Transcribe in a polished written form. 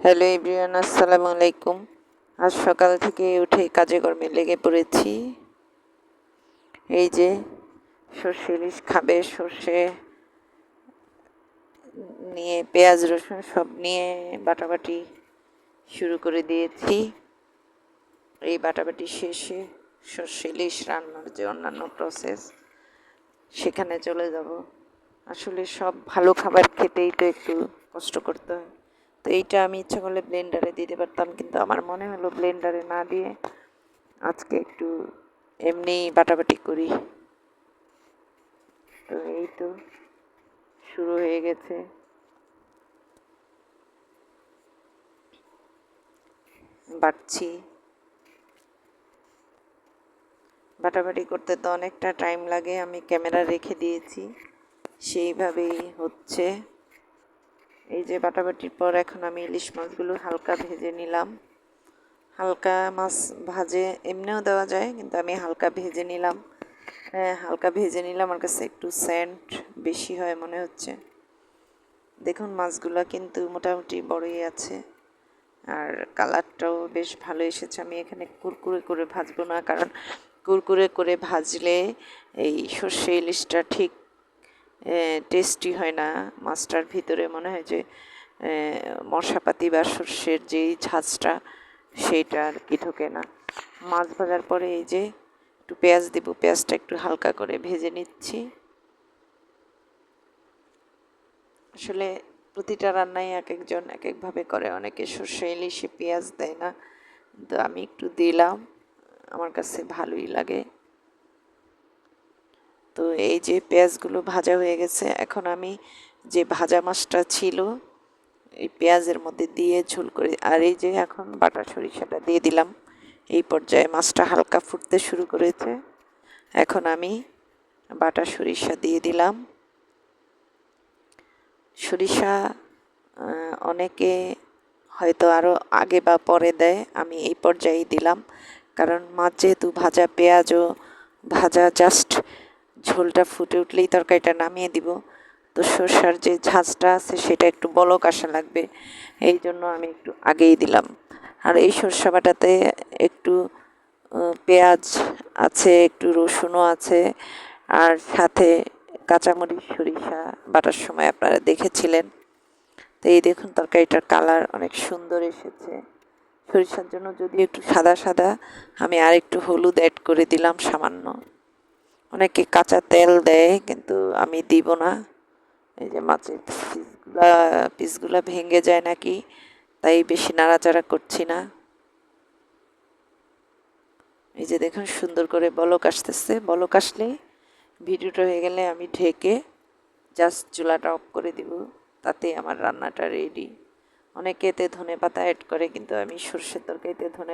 Hello everyone, আসসালামু আলাইকুম। আজ সকাল থেকে উঠে কাজে কর্মে লেগে পড়েছি। এই যে সর্ষে ইলিশ খাবে, সর্ষে নিয়ে পেঁয়াজ রসুন সব নিয়ে বাটাবাটি শুরু করে দিয়েছি। এই বাটাবাটি শেষে সর্ষে ইলিশ রান্নার যে অন্যান্য প্রসেস সেখানে চলে যাব। আসলে সব ভালো খাবার খেতেই তো একটু কষ্ট করতে হয়। তো এইটা আমি ইচ্ছা করলে ব্লেন্ডারে দিতে পারতাম, কিন্তু আমার মনে হলো ব্লেন্ডারে না দিয়ে আজকে একটু এমনি বাটাবাটি করি। তো এই তো শুরু হয়ে গেছে বাটছি। বাটাবাটি করতে তো অনেকটা টাইম লাগে, আমি ক্যামেরা রেখে দিয়েছি, সেইভাবেই হচ্ছে। এই যে বাটাবাটির পর এখন আমি ইলিশ মাছগুলো হালকা ভেজে নিলাম। হালকা মাছ ভাজে এমনিও দেওয়া যায়, কিন্তু আমি হালকা ভেজে নিলাম। হালকা ভেজে নিলাম, আমার কাছে একটু সেন্ট বেশি হয় মনে হচ্ছে। দেখুন মাছগুলো কিন্তু মোটামুটি বড়ই আছে, আর কালারটাও বেশ ভালো এসেছে। আমি এখানে কুরকুরে করে ভাজবো না, কারণ কুরকুরে করে ভাজলে এই সর্ষে ইলিশটা ঠিক টেস্টি হয় না। মাছটার ভিতরে মনে হয় যে মশলাপাতি বা সর্ষের যেই ঝাঁঝটা সেইটা আর কি ঢোকে না। মাছ ভাজার পরে এই যে একটু পেঁয়াজ দেবো, পেঁয়াজটা একটু হালকা করে ভেজে নিচ্ছি। আসলে প্রতিটা রান্নাই এক একজন এক একভাবে করে, অনেকে সর্ষে ইলিশে পেঁয়াজ দেয় না, কিন্তু আমি একটু দিলাম, আমার কাছে ভালোই লাগে। তো এই যে পেঁয়াজগুলো ভাজা হয়ে গেছে, এখন আমি যে ভাজা মাছটা ছিল এই পেঁয়াজের মধ্যে দিয়ে ঝোল করে, আর এই যে এখন বাটা সরিষাটা দিয়ে দিলাম। এই পর্যায়ে মাছটা হালকা ফুটতে শুরু করেছে, এখন আমি বাটা সরিষা দিয়ে দিলাম। সরিষা অনেকে হয়তো আরও আগে বা পরে দেয়, আমি এই পর্যায়েই দিলাম, কারণ মাছ যেহেতু ভাজা, পেঁয়াজও ভাজা, জাস্ট ঝোলটা ফুটে উঠলেই তরকারিটা নামিয়ে দিব। তো সর্ষার যে ঝাঁঝটা আছে সেটা একটু বলক আসা লাগবে, এই জন্য আমি একটু আগেই দিলাম। আর এই সর্ষা বাটাতে একটু পেঁয়াজ আছে, একটু রসুনও আছে, আর সাথে কাঁচামরিচ সরিষা বাটার সময় আপনারা দেখেছিলেন। তো এই দেখুন তরকারিটার কালার অনেক সুন্দর এসেছে। সরিষার জন্য যদি একটু সাদা সাদা, আমি আর একটু হলুদ অ্যাড করে দিলাম সামান্য। অনেকে কাঁচা তেল দেয়, কিন্তু আমি দিব না। এই যে মাছের পিসগুলা ভেঙে যায় নাকি, তাই বেশি নাড়াচাড়া করছি না। এই যে দেখুন সুন্দর করে বলক আসতেছে, বলক আসলে ভিডিওটা হয়ে গেলে আমি ঢেকে জাস্ট চুলাটা অফ করে দিব, তাতে আমার রান্নাটা রেডি। অনেকে এতে ধনেপাতা অ্যাড করে, কিন্তু আমি সর্ষের তরকারিতে ধনে